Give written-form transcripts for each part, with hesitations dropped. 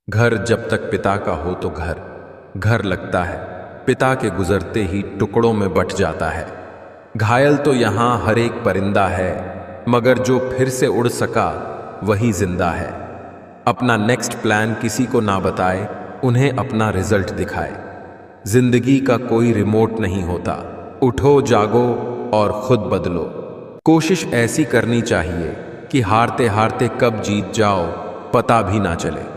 घर जब तक पिता का हो तो घर घर लगता है, पिता के गुजरते ही टुकड़ों में बट जाता है। घायल तो यहाँ हर एक परिंदा है, मगर जो फिर से उड़ सका वही जिंदा है। अपना नेक्स्ट प्लान किसी को ना बताए, उन्हें अपना रिजल्ट दिखाए। जिंदगी का कोई रिमोट नहीं होता, उठो जागो और खुद बदलो। कोशिश ऐसी करनी चाहिए कि हारते हारते कब जीत जाओ पता भी ना चले।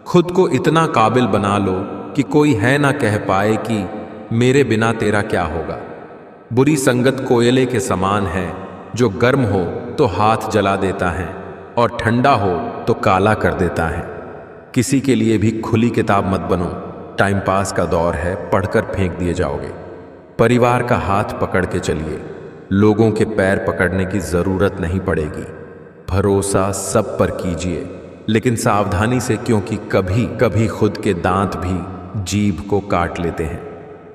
खुद को इतना काबिल बना लो कि कोई है ना कह पाए कि मेरे बिना तेरा क्या होगा। बुरी संगत कोयले के समान है, जो गर्म हो तो हाथ जला देता है और ठंडा हो तो काला कर देता है। किसी के लिए भी खुली किताब मत बनो, टाइम पास का दौर है, पढ़कर फेंक दिए जाओगे। परिवार का हाथ पकड़ के चलिए, लोगों के पैर पकड़ने की जरूरत नहीं पड़ेगी। भरोसा सब पर कीजिए, लेकिन सावधानी से, क्योंकि कभी कभी खुद के दांत भी जीभ को काट लेते हैं।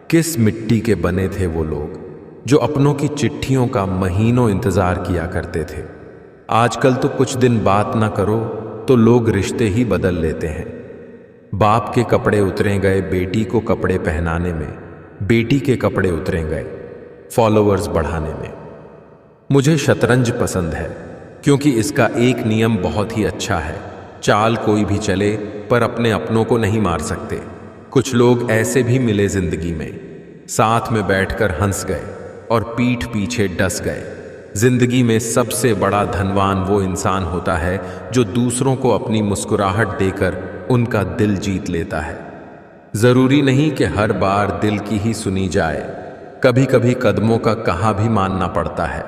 किस मिट्टी के बने थे वो लोग जो अपनों की चिट्ठियों का महीनों इंतजार किया करते थे। आजकल तो कुछ दिन बात ना करो तो लोग रिश्ते ही बदल लेते हैं। बाप के कपड़े उतरे गए बेटी को कपड़े पहनाने में, बेटी के कपड़े उतरे गए फॉलोअर्स बढ़ाने में। मुझे शतरंज पसंद है क्योंकि इसका एक नियम बहुत ही अच्छा है, चाल कोई भी चले पर अपने अपनों को नहीं मार सकते। कुछ लोग ऐसे भी मिले जिंदगी में, साथ में बैठकर हंस गए और पीठ पीछे डस गए। जिंदगी में सबसे बड़ा धनवान वो इंसान होता है जो दूसरों को अपनी मुस्कुराहट देकर उनका दिल जीत लेता है। जरूरी नहीं कि हर बार दिल की ही सुनी जाए, कभी कभी कदमों का कहा भी मानना पड़ता है।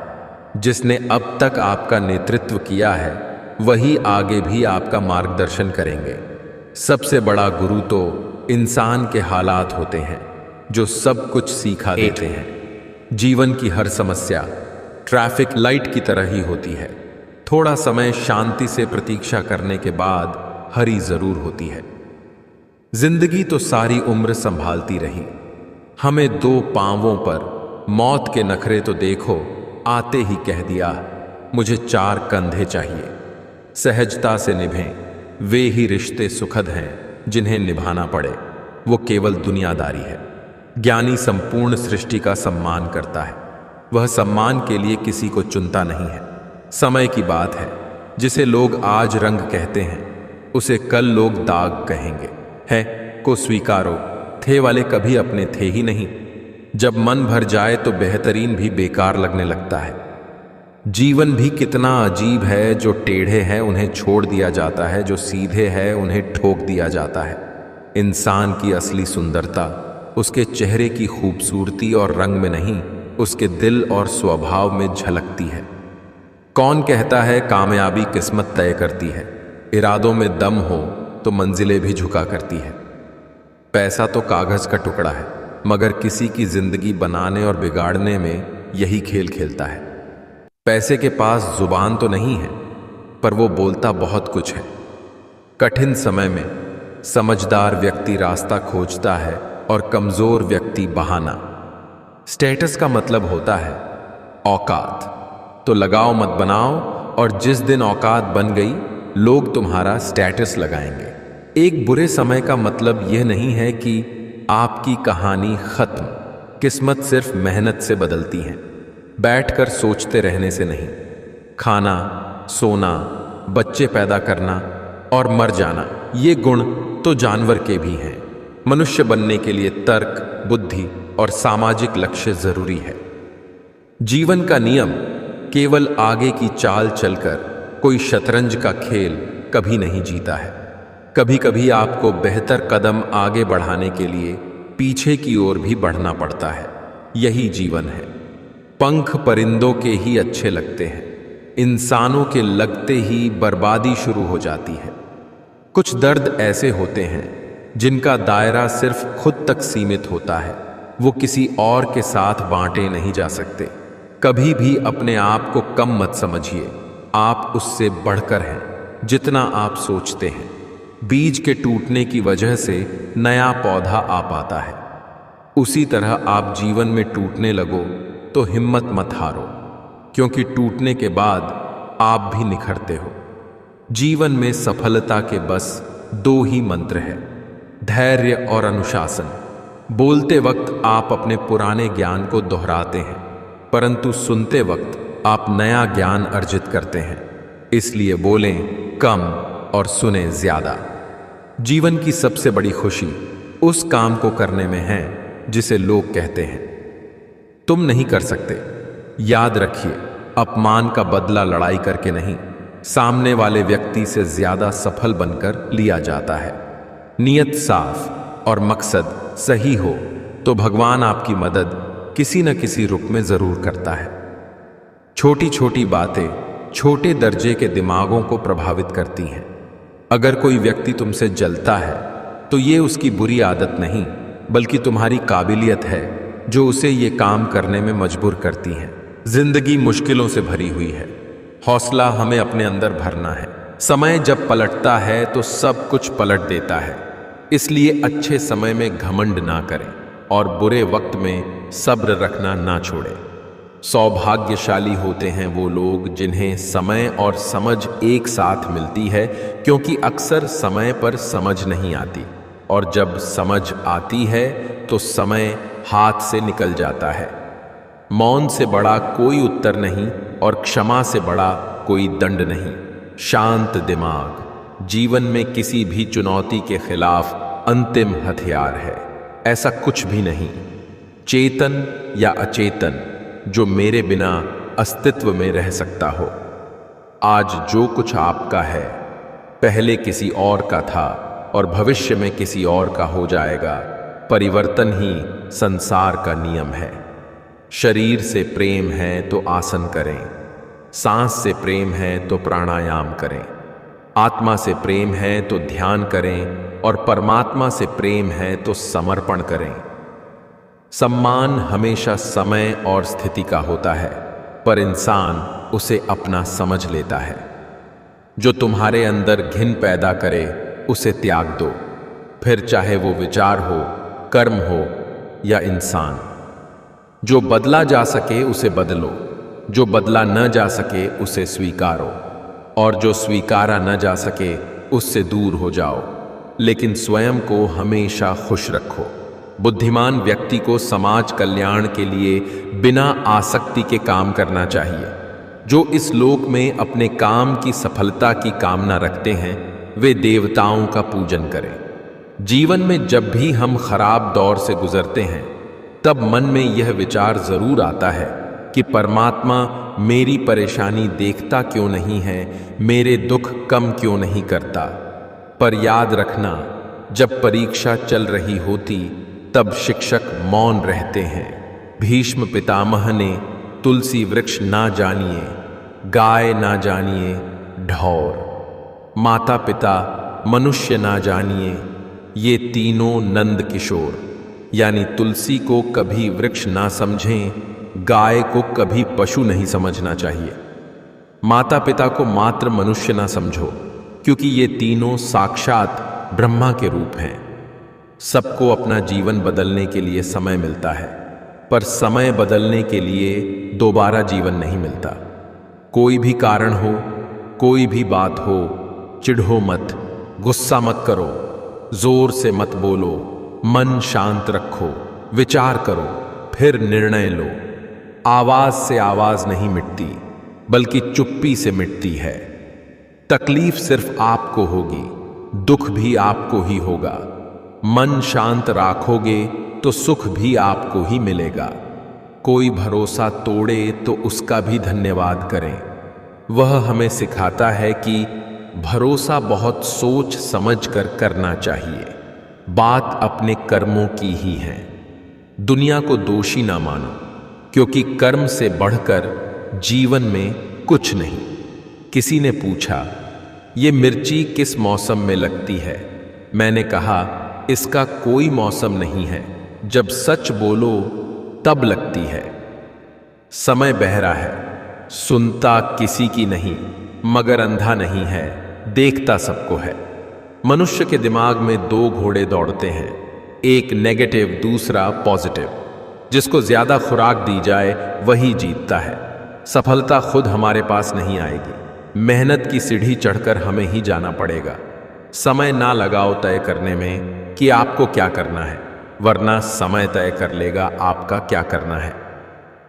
जिसने अब तक आपका नेतृत्व किया है वही आगे भी आपका मार्गदर्शन करेंगे। सबसे बड़ा गुरु तो इंसान के हालात होते हैं जो सब कुछ सिखा देते हैं। जीवन की हर समस्या ट्रैफिक लाइट की तरह ही होती है, थोड़ा समय शांति से प्रतीक्षा करने के बाद हरी जरूर होती है। जिंदगी तो सारी उम्र संभालती रही, हमें दो पांवों पर मौत के नखरे तो देखो, आते ही कह दिया मुझे चार कंधे चाहिए। सहजता से निभें वे ही रिश्ते सुखद हैं जिन्हें निभाना पड़े वो केवल दुनियादारी है। ज्ञानी संपूर्ण सृष्टि का सम्मान करता है, वह सम्मान के लिए किसी को चुनता नहीं है। समय की बात है, जिसे लोग आज रंग कहते हैं उसे कल लोग दाग कहेंगे। है को स्वीकारो, थे वाले कभी अपने थे ही नहीं। जब मन भर जाए तो बेहतरीन भी बेकार लगने लगता है। जीवन भी कितना अजीब है, जो टेढ़े हैं उन्हें छोड़ दिया जाता है, जो सीधे हैं उन्हें ठोक दिया जाता है। इंसान की असली सुंदरता उसके चेहरे की खूबसूरती और रंग में नहीं, उसके दिल और स्वभाव में झलकती है। कौन कहता है कामयाबी किस्मत तय करती है? इरादों में दम हो तो मंजिलें भी झुका करती है। पैसा तो कागज का टुकड़ा है, मगर किसी की जिंदगी बनाने और बिगाड़ने में यही खेल खेलता है। पैसे के पास जुबान तो नहीं है, पर वो बोलता बहुत कुछ है। कठिन समय में समझदार व्यक्ति रास्ता खोजता है और कमजोर व्यक्ति बहाना। स्टेटस का मतलब होता है औकात, तो लगाओ मत बनाओ, और जिस दिन औकात बन गई लोग तुम्हारा स्टेटस लगाएंगे। एक बुरे समय का मतलब यह नहीं है कि आपकी कहानी खत्म, किस्मत सिर्फ मेहनत से बदलती है, बैठकर सोचते रहने से नहीं। खाना, सोना, बच्चे पैदा करना और मर जाना, ये गुण तो जानवर के भी हैं। मनुष्य बनने के लिए तर्क, बुद्धि और सामाजिक लक्ष्य जरूरी है। जीवन का नियम केवल आगे की चाल चलकर कोई शतरंज का खेल कभी नहीं जीता है। कभी कभी आपको बेहतर कदम आगे बढ़ाने के लिए पीछे की ओर भी बढ़ना पड़ता है। यही जीवन है। पंख परिंदों के ही अच्छे लगते हैं, इंसानों के लगते ही बर्बादी शुरू हो जाती है। कुछ दर्द ऐसे होते हैं जिनका दायरा सिर्फ खुद तक सीमित होता है, वो किसी और के साथ बांटे नहीं जा सकते। कभी भी अपने आप को कम मत समझिए, आप उससे बढ़कर हैं जितना आप सोचते हैं। बीज के टूटने की वजह से नया पौधा आ पाता है, उसी तरह आप जीवन में टूटने लगो तो हिम्मत मत हारो, क्योंकि टूटने के बाद आप भी निखरते हो। जीवन में सफलता के बस दो ही मंत्र है, धैर्य और अनुशासन। बोलते वक्त आप अपने पुराने ज्ञान को दोहराते हैं, परंतु सुनते वक्त आप नया ज्ञान अर्जित करते हैं। इसलिए बोलें कम और सुने ज्यादा। जीवन की सबसे बड़ी खुशी उस काम को करने में है जिसे लोग कहते हैं तुम नहीं कर सकते। याद रखिए, अपमान का बदला लड़ाई करके नहीं, सामने वाले व्यक्ति से ज्यादा सफल बनकर लिया जाता है। नियत साफ और मकसद सही हो तो भगवान आपकी मदद किसी न किसी रूप में जरूर करता है। छोटी छोटी बातें छोटे दर्जे के दिमागों को प्रभावित करती हैं। अगर कोई व्यक्ति तुमसे जलता है तो ये उसकी बुरी आदत नहीं, बल्कि तुम्हारी काबिलियत है जो उसे ये काम करने में मजबूर करती है। जिंदगी मुश्किलों से भरी हुई है, हौसला हमें अपने अंदर भरना है। समय जब पलटता है तो सब कुछ पलट देता है। इसलिए अच्छे समय में घमंड ना करें और बुरे वक्त में सब्र रखना ना छोड़ें। सौभाग्यशाली होते हैं वो लोग जिन्हें समय और समझ एक साथ मिलती है, क्योंकि अक्सर समय पर समझ नहीं आती और जब समझ आती है तो समय हाथ से निकल जाता है। मौन से बड़ा कोई उत्तर नहीं और क्षमा से बड़ा कोई दंड नहीं। शांत दिमाग जीवन में किसी भी चुनौती के खिलाफ अंतिम हथियार है। ऐसा कुछ भी नहीं, चेतन या अचेतन, जो मेरे बिना अस्तित्व में रह सकता हो। आज जो कुछ आपका है पहले किसी और का था और भविष्य में किसी और का हो जाएगा। परिवर्तन ही संसार का नियम है। शरीर से प्रेम है तो आसन करें, सांस से प्रेम है तो प्राणायाम करें, आत्मा से प्रेम है तो ध्यान करें और परमात्मा से प्रेम है तो समर्पण करें। सम्मान हमेशा समय और स्थिति का होता है, पर इंसान उसे अपना समझ लेता है। जो तुम्हारे अंदर घिन पैदा करे उसे त्याग दो, फिर चाहे वो विचार हो, कर्म हो या इंसान। जो बदला जा सके उसे बदलो, जो बदला न जा सके उसे स्वीकारो, और जो स्वीकारा न जा सके उससे दूर हो जाओ। लेकिन स्वयं को हमेशा खुश रखो। बुद्धिमान व्यक्ति को समाज कल्याण के लिए बिना आसक्ति के काम करना चाहिए। जो इस लोक में अपने काम की सफलता की कामना रखते हैं वे देवताओं का पूजन करें। जीवन में जब भी हम खराब दौर से गुजरते हैं तब मन में यह विचार जरूर आता है कि परमात्मा मेरी परेशानी देखता क्यों नहीं है, मेरे दुख कम क्यों नहीं करता। पर याद रखना, जब परीक्षा चल रही होती तब शिक्षक मौन रहते हैं। भीष्म पितामह ने तुलसी वृक्ष ना जानिए, गाय ना जानिए ढौर, माता पिता मनुष्य ना जानिए, ये तीनों नंद किशोर। यानी तुलसी को कभी वृक्ष ना समझें, गाय को कभी पशु नहीं समझना चाहिए, माता पिता को मात्र मनुष्य ना समझो, क्योंकि ये तीनों साक्षात ब्रह्मा के रूप हैं। सबको अपना जीवन बदलने के लिए समय मिलता है, पर समय बदलने के लिए दोबारा जीवन नहीं मिलता। कोई भी कारण हो, कोई भी बात हो, चिढ़ो मत, गुस्सा मत करो, जोर से मत बोलो, मन शांत रखो, विचार करो, फिर निर्णय लो। आवाज से आवाज नहीं मिटती, बल्कि चुप्पी से मिटती है। तकलीफ सिर्फ आपको होगी, दुख भी आपको ही होगा। मन शांत राखोगे तो सुख भी आपको ही मिलेगा। कोई भरोसा तोड़े तो उसका भी धन्यवाद करें। वह हमें सिखाता है कि भरोसा बहुत सोच समझ कर करना चाहिए। बात अपने कर्मों की ही है। दुनिया को दोषी ना मानो, क्योंकि कर्म से बढ़कर जीवन में कुछ नहीं। किसी ने पूछा, ये मिर्ची किस मौसम में लगती है? मैंने कहा, इसका कोई मौसम नहीं है, जब सच बोलो तब लगती है। समय बहरा है, सुनता किसी की नहीं, मगर अंधा नहीं है, देखता सबको है। मनुष्य के दिमाग में दो घोड़े दौड़ते हैं, एक नेगेटिव, दूसरा पॉजिटिव। जिसको ज्यादा खुराक दी जाए वही जीतता है। सफलता खुद हमारे पास नहीं आएगी, मेहनत की सीढ़ी चढ़कर हमें ही जाना पड़ेगा। समय ना लगाओ तय करने में कि आपको क्या करना है, वरना समय तय कर लेगा आपका क्या करना है।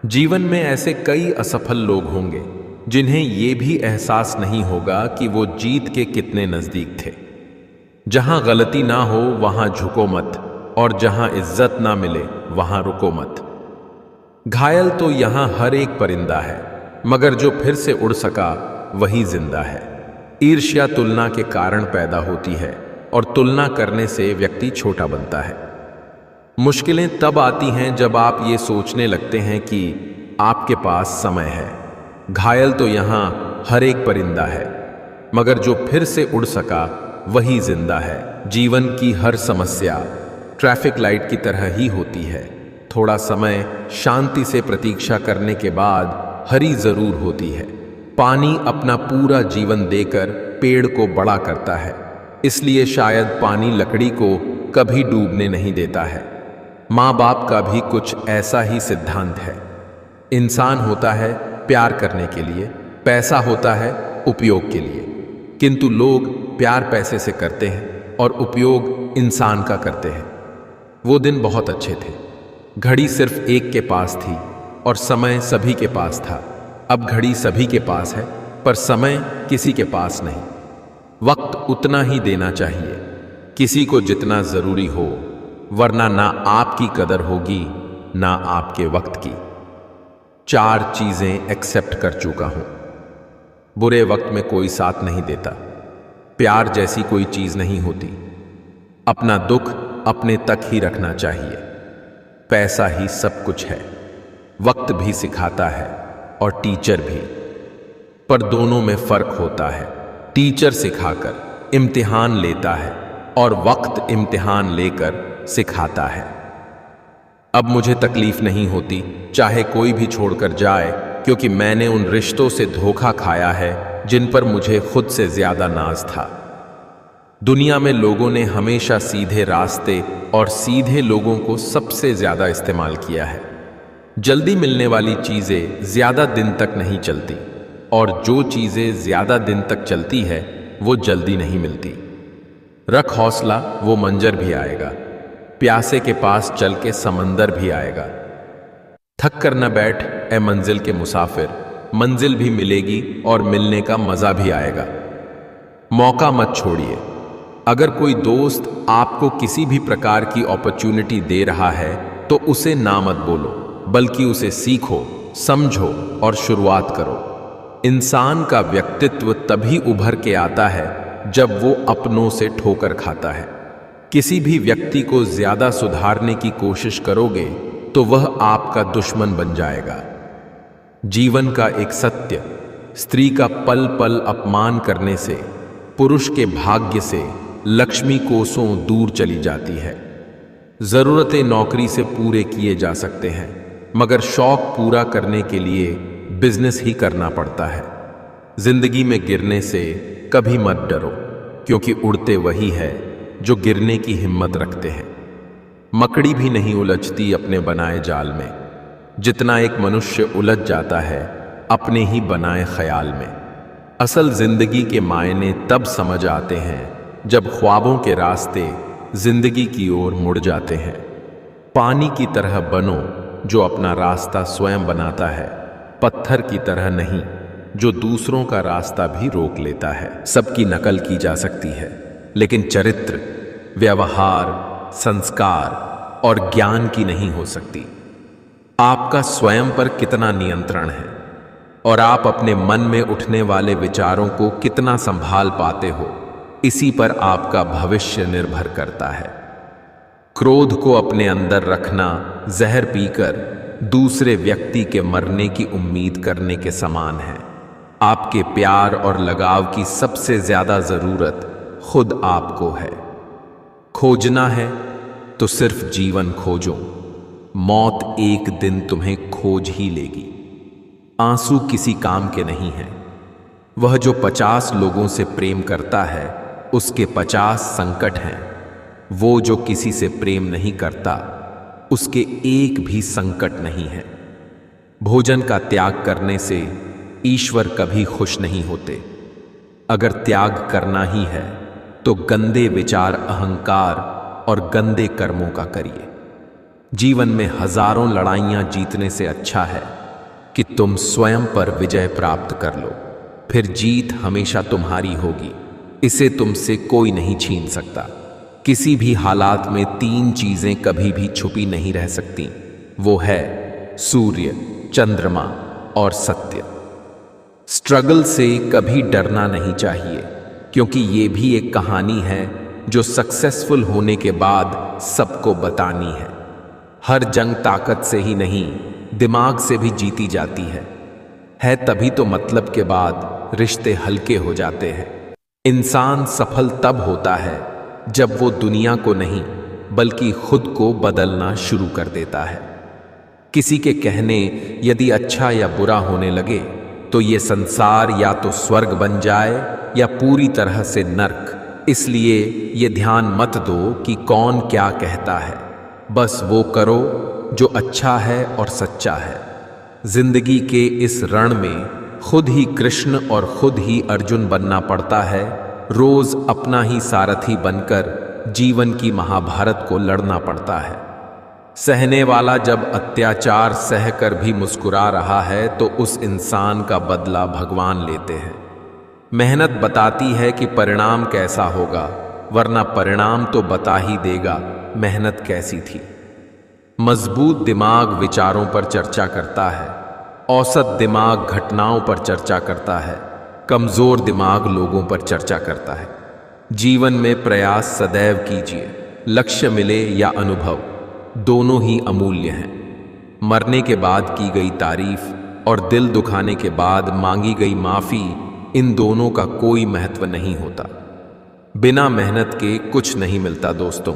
जीवन में ऐसे कई असफल लोग होंगे जिन्हें यह भी एहसास नहीं होगा कि वो जीत के कितने नजदीक थे। जहां गलती ना हो वहां झुको मत, और जहां इज्जत ना मिले वहां रुको मत। घायल तो यहां हर एक परिंदा है, मगर जो फिर से उड़ सका वही जिंदा है। ईर्ष्या तुलना के कारण पैदा होती है, और तुलना करने से व्यक्ति छोटा बनता है। मुश्किलें तब आती हैं जब आप ये सोचने लगते हैं कि आपके पास समय है। घायल तो यहां हर एक परिंदा है, मगर जो फिर से उड़ सका वही जिंदा है। जीवन की हर समस्या ट्रैफिक लाइट की तरह ही होती है। थोड़ा समय शांति से प्रतीक्षा करने के बाद हरी जरूर होती है। पानी अपना पूरा जीवन देकर पेड़ को बड़ा करता है, इसलिए शायद पानी लकड़ी को कभी डूबने नहीं देता है। माँ बाप का भी कुछ ऐसा ही सिद्धांत है। इंसान होता है प्यार करने के लिए, पैसा होता है उपयोग के लिए, किंतु लोग प्यार पैसे से करते हैं और उपयोग इंसान का करते हैं। वो दिन बहुत अच्छे थे। घड़ी सिर्फ एक के पास थी और समय सभी के पास था। अब घड़ी सभी के पास है पर समय किसी के पास नहीं। वक्त उतना ही देना चाहिए, किसी को जितना जरूरी हो, वरना ना आपकी कदर होगी ना आपके वक्त की। 4 चीजें एक्सेप्ट कर चुका हूं। बुरे वक्त में कोई साथ नहीं देता। प्यार जैसी कोई चीज नहीं होती। अपना दुख अपने तक ही रखना चाहिए। पैसा ही सब कुछ है। वक्त भी सिखाता है और टीचर भी, पर दोनों में फर्क होता है। टीचर सिखाकर इम्तिहान लेता है और वक्त इम्तिहान लेकर सिखाता है। अब मुझे तकलीफ नहीं होती चाहे कोई भी छोड़कर जाए, क्योंकि मैंने उन रिश्तों से धोखा खाया है जिन पर मुझे खुद से ज्यादा नाज था। दुनिया में लोगों ने हमेशा सीधे रास्ते और सीधे लोगों को सबसे ज्यादा इस्तेमाल किया है। जल्दी मिलने वाली चीजें ज्यादा दिन तक नहीं चलती, और जो चीजें ज्यादा दिन तक चलती है वो जल्दी नहीं मिलती। रख हौसला, वो मंजर भी आएगा। प्यासे के पास चल के समंदर भी आएगा। थक कर न बैठ ए मंजिल के मुसाफिर, मंजिल भी मिलेगी और मिलने का मजा भी आएगा। मौका मत छोड़िए। अगर कोई दोस्त आपको किसी भी प्रकार की अपॉर्चुनिटी दे रहा है तो उसे ना मत बोलो, बल्कि उसे सीखो, समझो और शुरुआत करो। इंसान का व्यक्तित्व तभी उभर के आता है जब वो अपनों से ठोकर खाता है। किसी भी व्यक्ति को ज्यादा सुधारने की कोशिश करोगे तो वह आपका दुश्मन बन जाएगा। जीवन का एक सत्य, स्त्री का पल पल अपमान करने से, पुरुष के भाग्य से लक्ष्मी कोसों दूर चली जाती है। जरूरतें नौकरी से पूरे किए जा सकते हैं, मगर शौक पूरा करने के लिए बिजनेस ही करना पड़ता है। जिंदगी में गिरने से कभी मत डरो, क्योंकि उड़ते वही है जो गिरने की हिम्मत रखते हैं। मकड़ी भी नहीं उलझती अपने बनाए जाल में, जितना एक मनुष्य उलझ जाता है अपने ही बनाए ख्याल में। असल जिंदगी के मायने तब समझ आते हैं जब ख्वाबों के रास्ते जिंदगी की ओर मुड़ जाते हैं। पानी की तरह बनो जो अपना रास्ता स्वयं बनाता है, पत्थर की तरह नहीं जो दूसरों का रास्ता भी रोक लेता है। सबकी नकल की जा सकती है, लेकिन चरित्र, व्यवहार, संस्कार और ज्ञान की नहीं हो सकती। आपका स्वयं पर कितना नियंत्रण है और आप अपने मन में उठने वाले विचारों को कितना संभाल पाते हो, इसी पर आपका भविष्य निर्भर करता है। क्रोध को अपने अंदर रखना जहर पीकर दूसरे व्यक्ति के मरने की उम्मीद करने के समान है। आपके प्यार और लगाव की सबसे ज्यादा जरूरत खुद आपको है। खोजना है तो सिर्फ जीवन खोजो, मौत एक दिन तुम्हें खोज ही लेगी। आंसू किसी काम के नहीं हैं। वह जो 50 लोगों से प्रेम करता है उसके 50 संकट हैं। वो जो किसी से प्रेम नहीं करता उसके एक भी संकट नहीं है। भोजन का त्याग करने से ईश्वर कभी खुश नहीं होते। अगर त्याग करना ही है तो गंदे विचार, अहंकार और गंदे कर्मों का करिए। जीवन में हजारों लड़ाइयां जीतने से अच्छा है कि तुम स्वयं पर विजय प्राप्त कर लो, फिर जीत हमेशा तुम्हारी होगी। इसे तुमसे कोई नहीं छीन सकता। किसी भी हालात में 3 चीजें कभी भी छुपी नहीं रह सकती, वो है सूर्य, चंद्रमा और सत्य। स्ट्रगल से कभी डरना नहीं चाहिए, क्योंकि ये भी एक कहानी है जो सक्सेसफुल होने के बाद सबको बतानी है। हर जंग ताकत से ही नहीं, दिमाग से भी जीती जाती है तभी तो मतलब के बाद रिश्ते हल्के हो जाते हैं। इंसान सफल तब होता है जब वो दुनिया को नहीं बल्कि खुद को बदलना शुरू कर देता है। किसी के कहने यदि अच्छा या बुरा होने लगे तो ये संसार या तो स्वर्ग बन जाए या पूरी तरह से नर्क। इसलिए ये ध्यान मत दो कि कौन क्या कहता है, बस वो करो जो अच्छा है और सच्चा है। जिंदगी के इस रण में खुद ही कृष्ण और खुद ही अर्जुन बनना पड़ता है। रोज अपना ही सारथी बनकर जीवन की महाभारत को लड़ना पड़ता है। सहने वाला जब अत्याचार सहकर भी मुस्कुरा रहा है तो उस इंसान का बदला भगवान लेते हैं। मेहनत बताती है कि परिणाम कैसा होगा, वरना परिणाम तो बता ही देगा मेहनत कैसी थी। मजबूत दिमाग विचारों पर चर्चा करता है, औसत दिमाग घटनाओं पर चर्चा करता है, कमजोर दिमाग लोगों पर चर्चा करता है। जीवन में प्रयास सदैव कीजिए, लक्ष्य मिले या अनुभव, दोनों ही अमूल्य हैं। मरने के बाद की गई तारीफ और दिल दुखाने के बाद मांगी गई माफी, इन दोनों का कोई महत्व नहीं होता। बिना मेहनत के कुछ नहीं मिलता दोस्तों।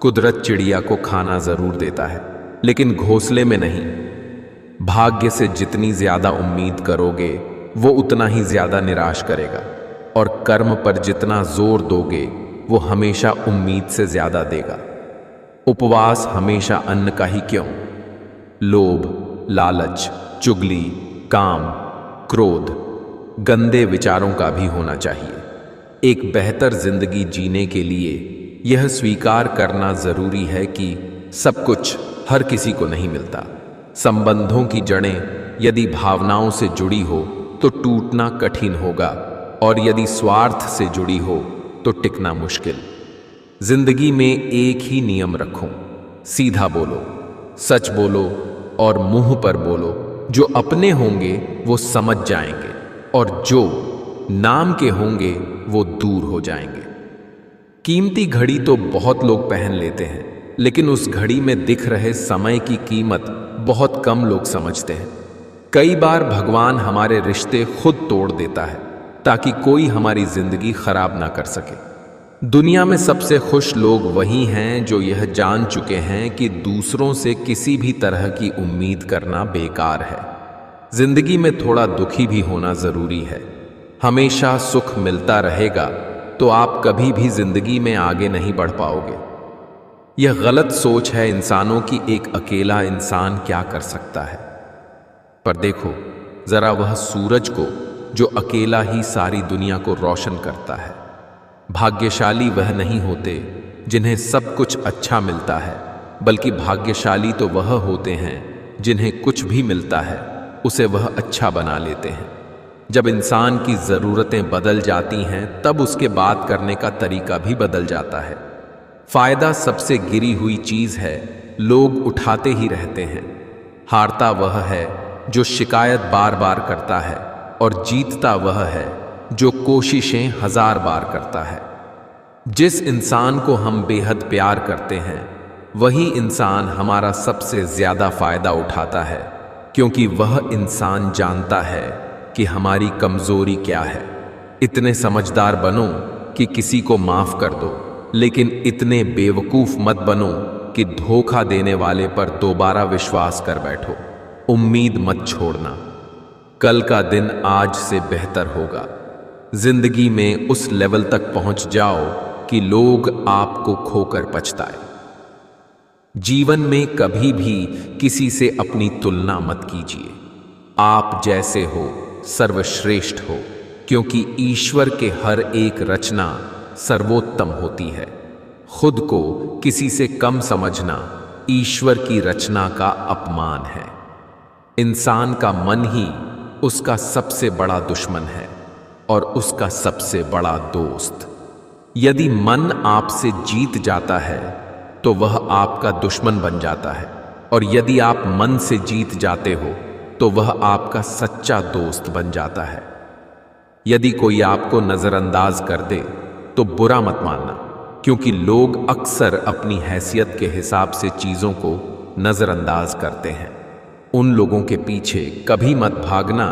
कुदरत चिड़िया को खाना जरूर देता है, लेकिन घोंसले में नहीं। भाग्य से जितनी ज्यादा उम्मीद करोगे वो उतना ही ज्यादा निराश करेगा, और कर्म पर जितना जोर दोगे वो हमेशा उम्मीद से ज्यादा देगा। उपवास हमेशा अन्न का ही क्यों? लोभ, लालच, चुगली, काम, क्रोध, गंदे विचारों का भी होना चाहिए। एक बेहतर जिंदगी जीने के लिए यह स्वीकार करना जरूरी है कि सब कुछ हर किसी को नहीं मिलता। संबंधों की जड़ें यदि भावनाओं से जुड़ी हो तो टूटना कठिन होगा, और यदि स्वार्थ से जुड़ी हो तो टिकना मुश्किल। जिंदगी में एक ही नियम रखो, सीधा बोलो, सच बोलो और मुंह पर बोलो। जो अपने होंगे वो समझ जाएंगे, और जो नाम के होंगे वो दूर हो जाएंगे। कीमती घड़ी तो बहुत लोग पहन लेते हैं, लेकिन उस घड़ी में दिख रहे समय की कीमत बहुत कम लोग समझते हैं। कई बार भगवान हमारे रिश्ते खुद तोड़ देता है ताकि कोई हमारी जिंदगी खराब ना कर सके। दुनिया में सबसे खुश लोग वही हैं जो यह जान चुके हैं कि दूसरों से किसी भी तरह की उम्मीद करना बेकार है। जिंदगी में थोड़ा दुखी भी होना जरूरी है। हमेशा सुख मिलता रहेगा तो आप कभी भी जिंदगी में आगे नहीं बढ़ पाओगे। यह गलत सोच है इंसानों की, एक अकेला इंसान क्या कर सकता है। पर देखो जरा वह सूरज को जो अकेला ही सारी दुनिया को रोशन करता है। भाग्यशाली वह नहीं होते जिन्हें सब कुछ अच्छा मिलता है, बल्कि भाग्यशाली तो वह होते हैं जिन्हें कुछ भी मिलता है उसे वह अच्छा बना लेते हैं। जब इंसान की ज़रूरतें बदल जाती हैं तब उसके बात करने का तरीका भी बदल जाता है। फायदा सबसे गिरी हुई चीज़ है, लोग उठाते ही रहते हैं। हारता वह है जो शिकायत बार बार करता है, और जीतता वह है जो कोशिशें 1000 बार करता है। जिस इंसान को हम बेहद प्यार करते हैं वही इंसान हमारा सबसे ज्यादा फायदा उठाता है, क्योंकि वह इंसान जानता है कि हमारी कमजोरी क्या है। इतने समझदार बनो कि किसी को माफ कर दो, लेकिन इतने बेवकूफ मत बनो कि धोखा देने वाले पर दोबारा विश्वास कर बैठो। उम्मीद मत छोड़ना, कल का दिन आज से बेहतर होगा। जिंदगी में उस लेवल तक पहुंच जाओ कि लोग आपको खोकर पछताए। जीवन में कभी भी किसी से अपनी तुलना मत कीजिए। आप जैसे हो सर्वश्रेष्ठ हो, क्योंकि ईश्वर के हर एक रचना सर्वोत्तम होती है। खुद को किसी से कम समझना ईश्वर की रचना का अपमान है। इंसान का मन ही उसका सबसे बड़ा दुश्मन है और उसका सबसे बड़ा दोस्त। यदि मन आपसे जीत जाता है तो वह आपका दुश्मन बन जाता है, और यदि आप मन से जीत जाते हो तो वह आपका सच्चा दोस्त बन जाता है। यदि कोई आपको नजरअंदाज कर दे तो बुरा मत मानना, क्योंकि लोग अक्सर अपनी हैसियत के हिसाब से चीजों को नजरअंदाज करते हैं। उन लोगों के पीछे कभी मत भागना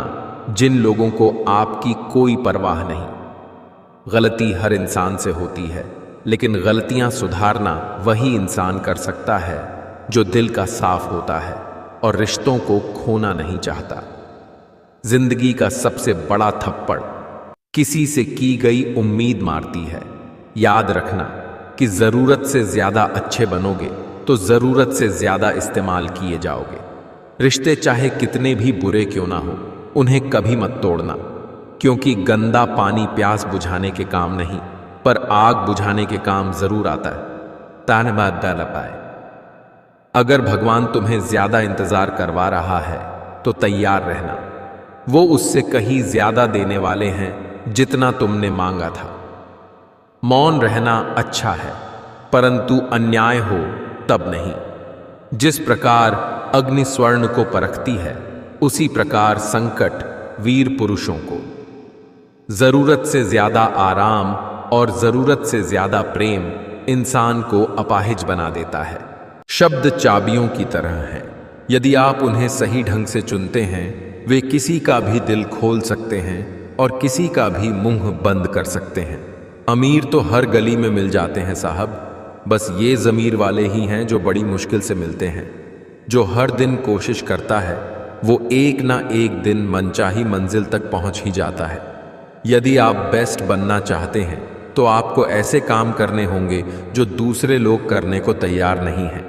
जिन लोगों को आपकी कोई परवाह नहीं। गलती हर इंसान से होती है, लेकिन गलतियां सुधारना वही इंसान कर सकता है जो दिल का साफ होता है और रिश्तों को खोना नहीं चाहता। जिंदगी का सबसे बड़ा थप्पड़ किसी से की गई उम्मीद मारती है। याद रखना कि जरूरत से ज्यादा अच्छे बनोगे तो जरूरत से ज्यादा इस्तेमाल किए जाओगे। रिश्ते चाहे कितने भी बुरे क्यों ना हो, उन्हें कभी मत तोड़ना, क्योंकि गंदा पानी प्यास बुझाने के काम नहीं, पर आग बुझाने के काम जरूर आता है। तानबाद डाला पाए। अगर भगवान तुम्हें ज्यादा इंतजार करवा रहा है तो तैयार रहना। वो उससे कहीं ज्यादा देने वाले हैं जितना तुमने मांगा था। मौन रहना अच्छा है, परंतु अन्याय हो तब नहीं। जिस प्रकार अग्नि स्वर्ण को परखती है, उसी प्रकार संकट वीर पुरुषों को। जरूरत से ज्यादा आराम और जरूरत से ज्यादा प्रेम इंसान को अपाहिज बना देता है। शब्द चाबियों की तरह हैं, यदि आप उन्हें सही ढंग से चुनते हैं, वे किसी का भी दिल खोल सकते हैं और किसी का भी मुंह बंद कर सकते हैं। अमीर तो हर गली में मिल जाते हैं साहब, बस ये ज़मीर वाले ही हैं जो बड़ी मुश्किल से मिलते हैं। जो हर दिन कोशिश करता है वो एक ना एक दिन मनचाही मंजिल तक पहुंच ही जाता है। यदि आप बेस्ट बनना चाहते हैं तो आपको ऐसे काम करने होंगे जो दूसरे लोग करने को तैयार नहीं हैं।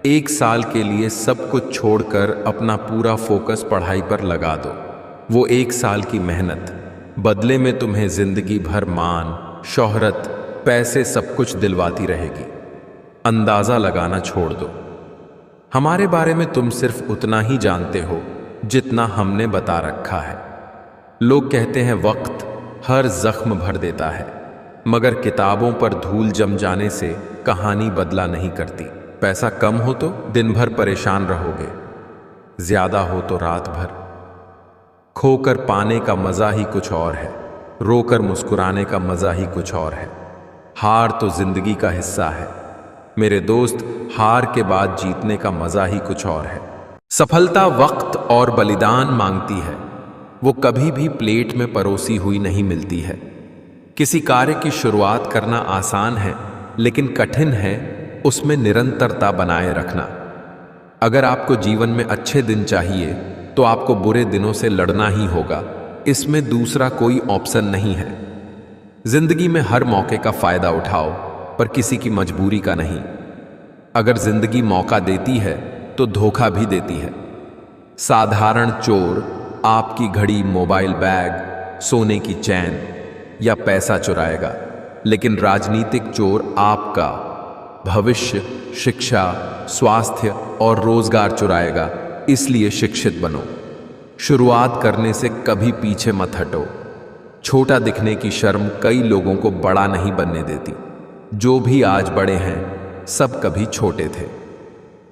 1 साल के लिए सब कुछ छोड़कर अपना पूरा फोकस पढ़ाई पर लगा दो। वो 1 साल की मेहनत बदले में तुम्हें जिंदगी भर मान, शोहरत, पैसे सब कुछ दिलवाती रहेगी। अंदाजा लगाना छोड़ दो। हमारे बारे में तुम सिर्फ उतना ही जानते हो जितना हमने बता रखा है। लोग कहते हैं वक्त हर जख्म भर देता है, मगर किताबों पर धूल जम जाने से कहानी बदला नहीं करती। पैसा कम हो तो दिन भर परेशान रहोगे, ज्यादा हो तो रात भर। खोकर पाने का मजा ही कुछ और है, रोकर मुस्कुराने का मजा ही कुछ और है। हार तो जिंदगी का हिस्सा है मेरे दोस्त, हार के बाद जीतने का मजा ही कुछ और है। सफलता वक्त और बलिदान मांगती है, वो कभी भी प्लेट में परोसी हुई नहीं मिलती है। किसी कार्य की शुरुआत करना आसान है, लेकिन कठिन है उसमें निरंतरता बनाए रखना। अगर आपको जीवन में अच्छे दिन चाहिए तो आपको बुरे दिनों से लड़ना ही होगा, इसमें दूसरा कोई ऑप्शन नहीं है। जिंदगी में हर मौके का फायदा उठाओ, पर किसी की मजबूरी का नहीं। अगर जिंदगी मौका देती है तो धोखा भी देती है। साधारण चोर आपकी घड़ी, मोबाइल, बैग, सोने की चैन या पैसा चुराएगा, लेकिन राजनीतिक चोर आपका भविष्य, शिक्षा, स्वास्थ्य और रोजगार चुराएगा। इसलिए शिक्षित बनो। शुरुआत करने से कभी पीछे मत हटो। छोटा दिखने की शर्म कई लोगों को बड़ा नहीं बनने देती। जो भी आज बड़े हैं सब कभी छोटे थे।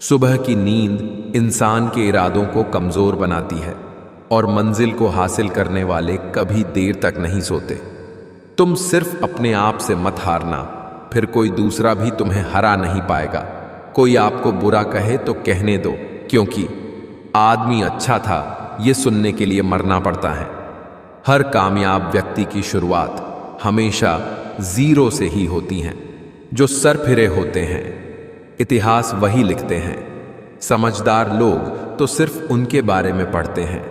सुबह की नींद इंसान के इरादों को कमजोर बनाती है और मंजिल को हासिल करने वाले कभी देर तक नहीं सोते। तुम सिर्फ अपने आप से मत हारना, फिर कोई दूसरा भी तुम्हें हरा नहीं पाएगा। कोई आपको बुरा कहे तो कहने दो, क्योंकि आदमी अच्छा था ये सुनने के लिए मरना पड़ता है। हर कामयाब व्यक्ति की शुरुआत हमेशा जीरो से ही होती है। जो सर फिरे होते हैं इतिहास वही लिखते हैं। समझदार लोग तो सिर्फ उनके बारे में पढ़ते हैं।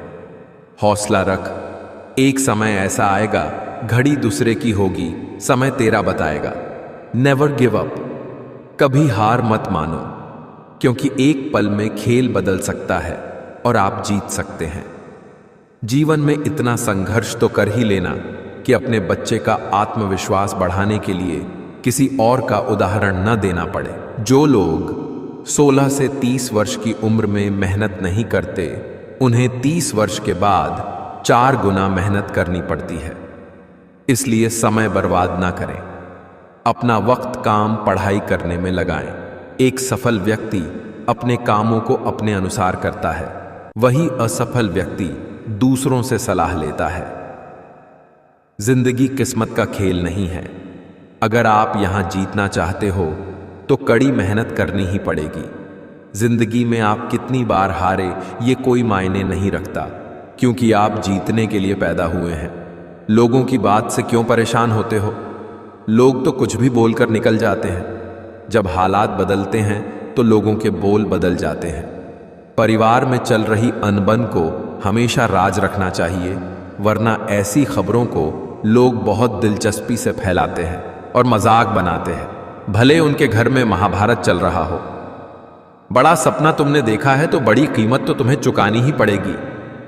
हौसला रख, एक समय ऐसा आएगा, घड़ी दूसरे की होगी, समय तेरा बताएगा। नेवर गिव अप, कभी हार मत मानो, क्योंकि एक पल में खेल बदल सकता है और आप जीत सकते हैं। जीवन में इतना संघर्ष तो कर ही लेना कि अपने बच्चे का आत्मविश्वास बढ़ाने के लिए किसी और का उदाहरण न देना पड़े। जो लोग 16 से 30 वर्ष की उम्र में मेहनत नहीं करते, उन्हें 30 वर्ष के बाद 4 गुना मेहनत करनी पड़ती है। इसलिए समय बर्बाद ना करें, अपना वक्त काम पढ़ाई करने में लगाएं। एक सफल व्यक्ति अपने कामों को अपने अनुसार करता है, वही असफल व्यक्ति दूसरों से सलाह लेता है। जिंदगी किस्मत का खेल नहीं है। अगर आप यहां जीतना चाहते हो तो कड़ी मेहनत करनी ही पड़ेगी। जिंदगी में आप कितनी बार हारे ये कोई मायने नहीं रखता, क्योंकि आप जीतने के लिए पैदा हुए हैं। लोगों की बात से क्यों परेशान होते हो? लोग तो कुछ भी बोलकर निकल जाते हैं। जब हालात बदलते हैं तो लोगों के बोल बदल जाते हैं। परिवार में चल रही अनबन को हमेशा राज रखना चाहिए, वरना ऐसी खबरों को लोग बहुत दिलचस्पी से फैलाते हैं और मजाक बनाते हैं, भले उनके घर में महाभारत चल रहा हो। बड़ा सपना तुमने देखा है तो बड़ी कीमत तो तुम्हें चुकानी ही पड़ेगी।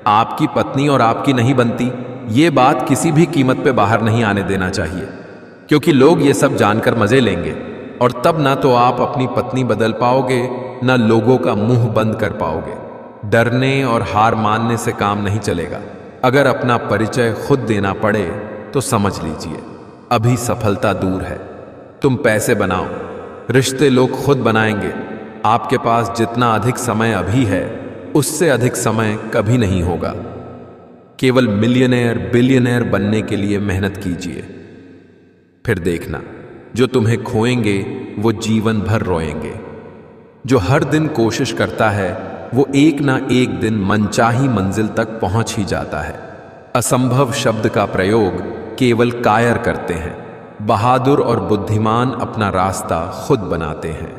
आपकी पत्नी और आपकी नहीं बनती, ये बात किसी भी कीमत पे बाहर नहीं आने देना चाहिए, क्योंकि लोग ये सब जानकर मजे लेंगे और तब ना तो आप अपनी पत्नी बदल पाओगे, ना लोगों का मुंह बंद कर पाओगे। डरने और हार मानने से काम नहीं चलेगा। अगर अपना परिचय खुद देना पड़े तो समझ लीजिए अभी सफलता दूर है। तुम पैसे बनाओ, रिश्ते लोग खुद बनाएंगे। आपके पास जितना अधिक समय अभी है, उससे अधिक समय कभी नहीं होगा। केवल मिलियनेयर बिलियनेयर बनने के लिए मेहनत कीजिए, फिर देखना जो तुम्हें खोएंगे वो जीवन भर रोएंगे। जो हर दिन कोशिश करता है वो एक ना एक दिन मनचाही मंजिल तक पहुंच ही जाता है। असंभव शब्द का प्रयोग केवल कायर करते हैं। बहादुर और बुद्धिमान अपना रास्ता खुद बनाते हैं।